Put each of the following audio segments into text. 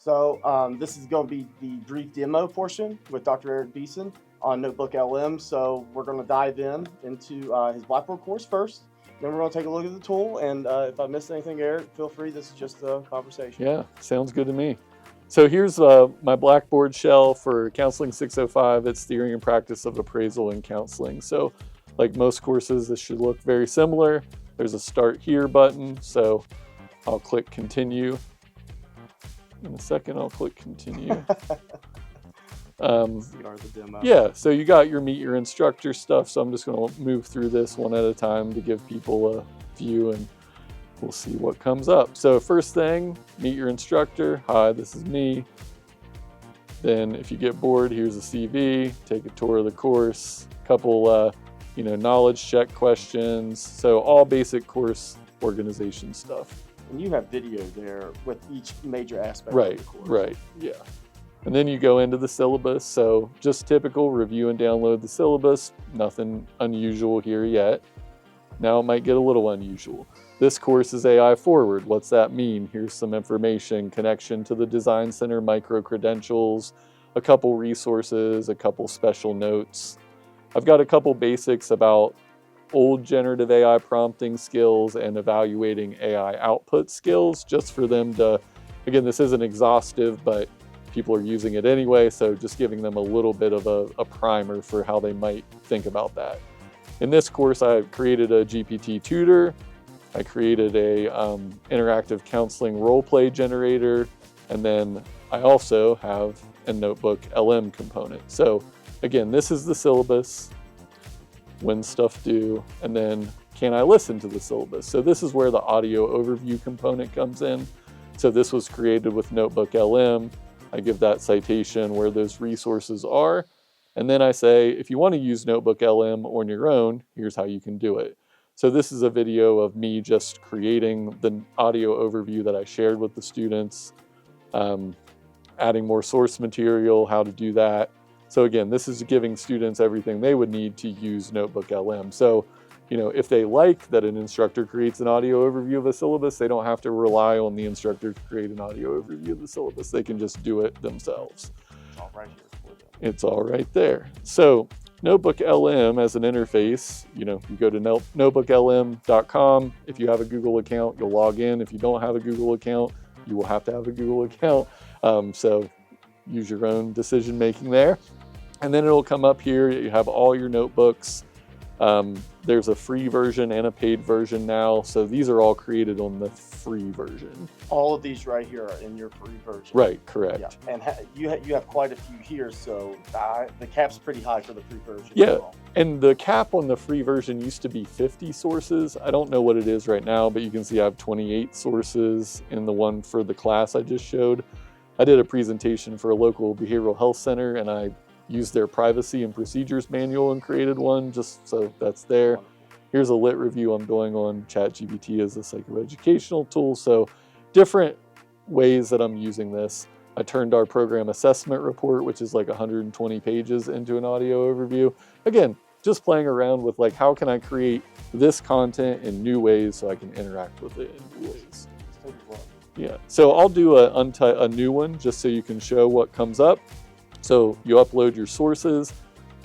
So this is going to be the brief demo portion with Dr. Eric Beeson on Notebook LM. So we're going to dive into his Blackboard course first. Then we're going to take a look at the tool. And if I missed anything, Eric, feel free. This is just a conversation. Yeah, sounds good to me. So here's my Blackboard shell for Counseling 605. It's Theory and Practice of Appraisal and Counseling. So like most courses, this should look very similar. There's a Start Here button. So I'll click Continue. In a second, I'll click Continue. Start the demo. Yeah, so you got your Meet Your Instructor stuff. So I'm just going to move through this one at a time to give people a view, and we'll see what comes up. So first thing, Meet Your Instructor. Hi, this is me. Then if you get bored, here's a CV. Take a tour of the course. Couple, knowledge check questions. So all basic course organization stuff. And you have video there with each major aspect Right, of the course. right, yeah. And then you go into the syllabus. So just typical, review and download the syllabus. Nothing unusual here yet. Now it might get a little unusual. This course is AI forward. What's that mean? Here's some information, connection to the Design Center micro-credentials, a couple resources, a couple special notes. I've got a couple basics about old generative AI prompting skills and evaluating AI output skills, just for them to, again, this isn't exhaustive, but people are using it anyway, so just giving them a little bit of a primer for how they might think about that. In this course, I created a GPT tutor. I created a interactive counseling role play generator, and then I also have a Notebook LM component. So again, this is the syllabus, when stuff due, and then can I listen to the syllabus? So this is where the audio overview component comes in. So this was created with Notebook LM. I give that citation where those resources are. And then I say, if you want to use Notebook LM on your own, here's how you can do it. So this is a video of me just creating the audio overview that I shared with the students, adding more source material, how to do that. So again, this is giving students everything they would need to use Notebook LM. So, if they like that an instructor creates an audio overview of a syllabus, they don't have to rely on the instructor to create an audio overview of the syllabus. They can just do it themselves. It's all right here for them. It's all right there. So Notebook LM as an interface, you go to notebooklm.com. If you have a Google account, you'll log in. If you don't have a Google account, you will have to have a Google account. So use your own decision making there. And then it'll come up here. You have all your notebooks. There's a free version and a paid version now. So these are all created on the free version. All of these right here are in your free version. Right, correct. Yeah. And you have quite a few here, so the cap's pretty high for the free version. Yeah, as well. And the cap on the free version used to be 50 sources. I don't know what it is right now, but you can see I have 28 sources in the one for the class I just showed. I did a presentation for a local behavioral health center, and I used their privacy and procedures manual and created one, just so that's there. Here's a lit review I'm doing on ChatGPT as a psychoeducational tool. So different ways that I'm using this. I turned our program assessment report, which is like 120 pages, into an audio overview. Again, just playing around with how can I create this content in new ways so I can interact with it in new ways. Yeah, so I'll do a new one just so you can show what comes up. So you upload your sources.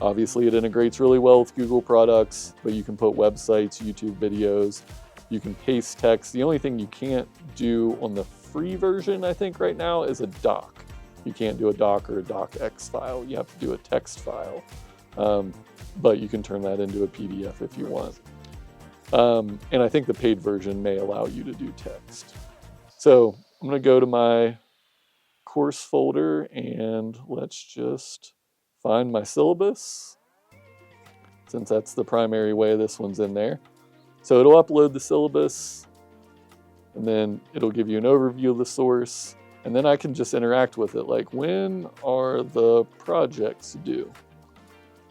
Obviously it integrates really well with Google products, but you can put websites, YouTube videos, you can paste text. The only thing you can't do on the free version, I think right now, is a doc. You can't do a doc or a docx file. You have to do a text file, but you can turn that into a PDF if you want. And I think the paid version may allow you to do text. So I'm going to go to my course folder and let's just find my syllabus, since that's the primary way this one's in there. So it'll upload the syllabus, and then it'll give you an overview of the source, and then I can just interact with it, like, when are the projects due?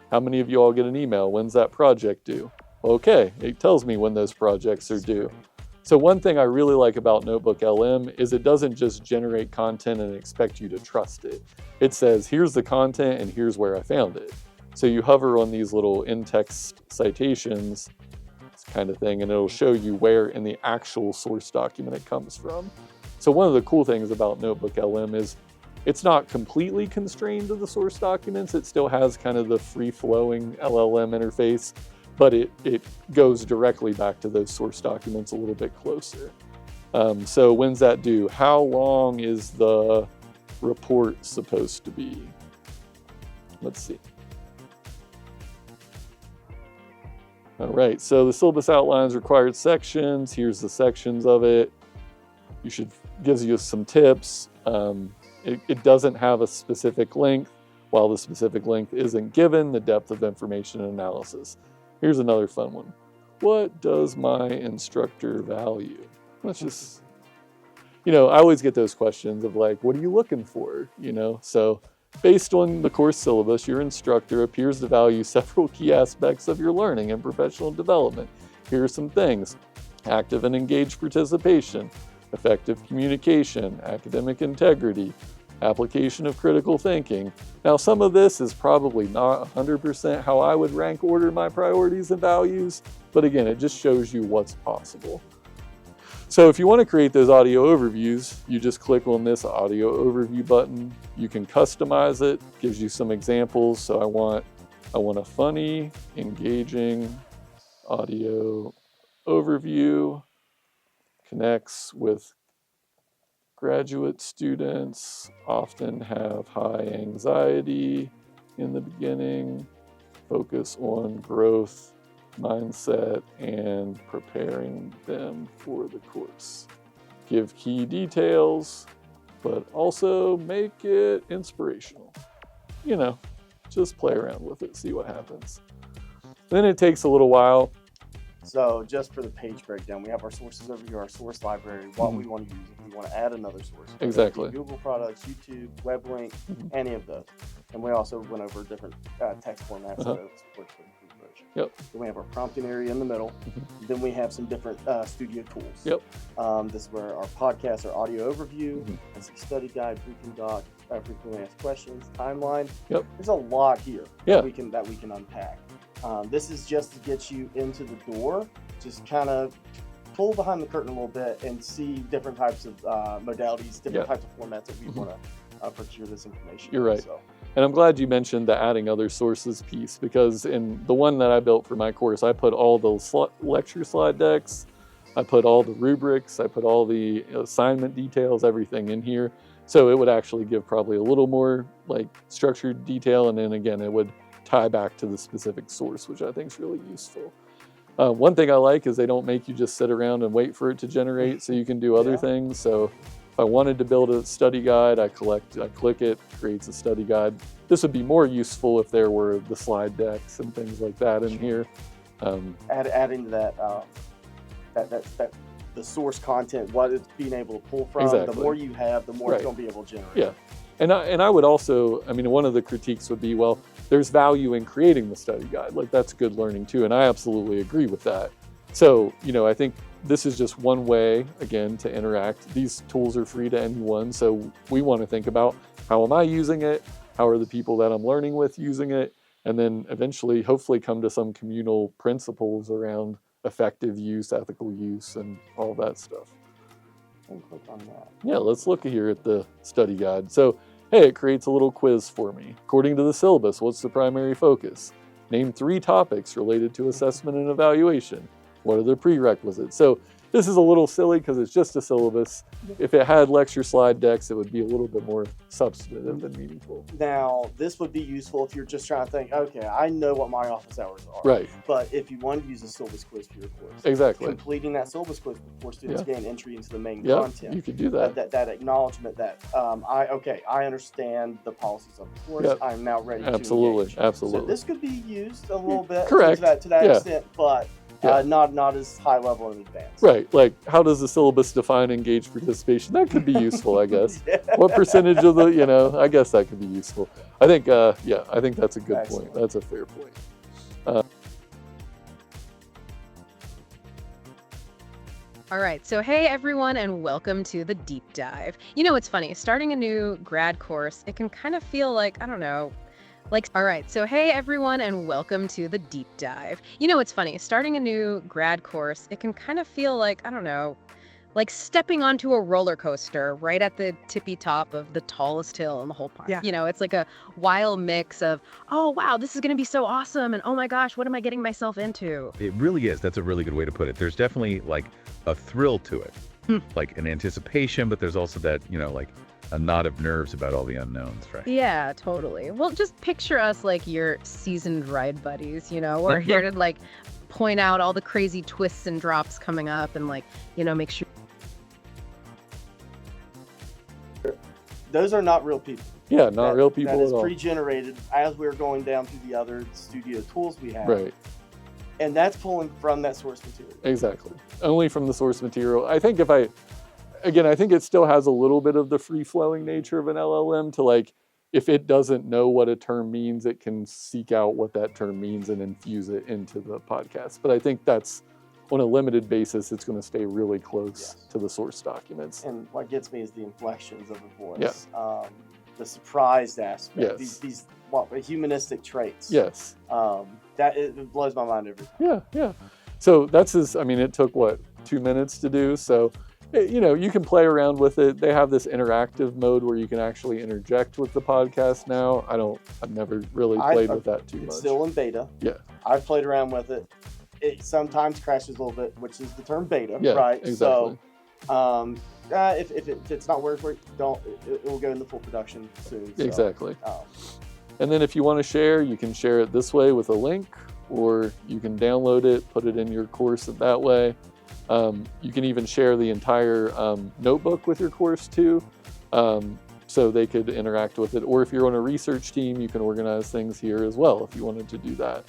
How many of you all get an email? When's that project due? Okay, it tells me when those projects are due. So one thing I really like about Notebook LM is it doesn't just generate content and expect you to trust it. It says, here's the content and here's where I found it. So you hover on these little in-text citations, this kind of thing, and it'll show you where in the actual source document it comes from. So one of the cool things about Notebook LM is it's not completely constrained to the source documents. It still has kind of the free-flowing LLM interface, but it goes directly back to those source documents a little bit closer. So when's that due? How long is the report supposed to be? Let's see. All right, so the syllabus outlines required sections. Here's the sections of it. Gives you some tips. It doesn't have a specific length. While the specific length isn't given, the depth of information and analysis. Here's another fun one. What does my instructor value? Let's just, I always get those questions of like, what are you looking for? So based on the course syllabus, your instructor appears to value several key aspects of your learning and professional development. Here are some things: active and engaged participation, effective communication, academic integrity, application of critical thinking. Now, some of this is probably not 100% how I would rank order my priorities and values, but again, it just shows you what's possible. So if you want to create those audio overviews, you just click on this audio overview button. You can customize it, gives you some examples. So I want a funny, engaging audio overview, connects with graduate students, often have high anxiety in the beginning, focus on growth mindset and preparing them for the course. Give key details, but also make it inspirational. Just play around with it, see what happens. Then it takes a little while. So just for the page breakdown, we have our sources over here, our source library, what we want to use. If we want to add another source. Exactly. Google products, YouTube, web link, any of those. And we also went over different text formats. So it's works for the free version. Yep. Then we have our prompting area in the middle. Then we have some different studio tools. Yep. This is where our podcast, our audio overview, and some study guide, briefing doc, frequently asked questions, timeline. Yep. There's a lot here that we can unpack. This is just to get you into the door, just kind of pull behind the curtain a little bit and see different types of modalities, different types of formats that we want to procure this information. You're right. So. And I'm glad you mentioned the adding other sources piece, because in the one that I built for my course, I put all the lecture slide decks, I put all the rubrics, I put all the assignment details, everything in here. So it would actually give probably a little more like structured detail. And then again, it would tie back to the specific source, which I think is really useful. One thing I like is they don't make you just sit around and wait for it to generate, so you can do other things. So if I wanted to build a study guide, I click it, creates a study guide. This would be more useful if there were the slide decks and things like that in here. Adding to that, the source content, what it's being able to pull from. Exactly. The more you have, the more it's going to be able to generate. Yeah. And I would also, one of the critiques would be, well, there's value in creating the study guide. Like, that's good learning too. And I absolutely agree with that. So, I think this is just one way, again, to interact. These tools are free to anyone. So we want to think about, how am I using it? How are the people that I'm learning with using it? And then eventually, hopefully, come to some communal principles around effective use, ethical use, and all that stuff. And click on that. Yeah, let's look here at the study guide. So, hey, it creates a little quiz for me. According to the syllabus, what's the primary focus? Name 3 topics related to assessment and evaluation. What are the prerequisites? So this is a little silly because it's just a syllabus. If it had lecture slide decks, it would be a little bit more substantive and meaningful. Now, this would be useful if you're just trying to think, okay, I know what my office hours are. Right. But if you wanted to use a syllabus quiz for your course, exactly, completing that syllabus quiz before students gain entry into the main yeah, content. You could do that. That acknowledgement that I understand the policies of the course. Yep. I'm now ready to engage. Absolutely. So this could be used a little bit Correct. to that extent, but not as high level in advance. Right. Like, how does the syllabus define engaged participation? That could be useful, I guess. What percentage of the, I guess that could be useful. I think, I think that's a good point. That's a fair point. All right, so hey everyone, and welcome to the deep dive. It's funny, starting a new grad course, it can kind of feel like, I don't know, all right, so hey everyone, and welcome to the deep dive. It's funny, starting a new grad course, it can kind of feel like, I don't know, like stepping onto a roller coaster right at the tippy top of the tallest hill in the whole park. Yeah. You know, it's like a wild mix of, oh, wow, this is going to be so awesome. And oh my gosh, what am I getting myself into? It really is. That's a really good way to put it. There's definitely like a thrill to it, like an anticipation, but there's also that, like a knot of nerves about all the unknowns, right? Yeah, totally. Well, just picture us like your seasoned ride buddies, we're here to like point out all the crazy twists and drops coming up and like, make sure. Those are not real people. Yeah, not real people That is at all. pre-generated as we were going down through the other studio tools we have. Right. And that's pulling from that source material. Exactly. Only from the source material. I think I think it still has a little bit of the free-flowing nature of an LLM to like, if it doesn't know what a term means, it can seek out what that term means and infuse it into the podcast. But I think that's, on a limited basis, it's going to stay really close to the source documents. And what gets me is the inflections of the voice, the surprised aspect, these humanistic traits. Yes. That it blows my mind every time. Yeah. So it took 2 minutes to do. So, you can play around with it. They have this interactive mode where you can actually interject with the podcast now. I've never really played with that too much. It's still in beta. Yeah. I've played around with it. It sometimes crashes a little bit, which is the term beta, Yeah, right? exactly. So, if it's not worth it, it will go into full production soon. So, Exactly. And then if you want to share, you can share it this way with a link, or you can download it, put it in your course that way. You can even share the entire notebook with your course too, so they could interact with it. Or if you're on a research team, you can organize things here as well if you wanted to do that.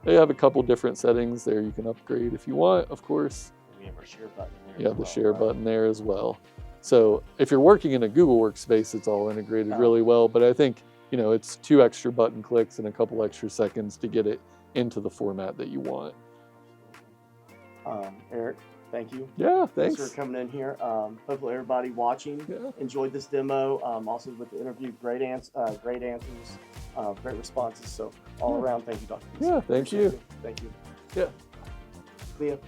They have a couple different settings there you can upgrade if you want, of course. We have our share button there. You have the share button there as well. So if you're working in a Google Workspace, it's all integrated really well. But I think, it's 2 extra button clicks and a couple extra seconds to get it into the format that you want. Eric, thank you. Yeah, thanks. For coming in here. Hopefully everybody watching enjoyed this demo. Also with the interview, great answers, great responses. So all around, thank you, Dr. Beeson. Yeah, thank you. Thank you. Yeah. Leah.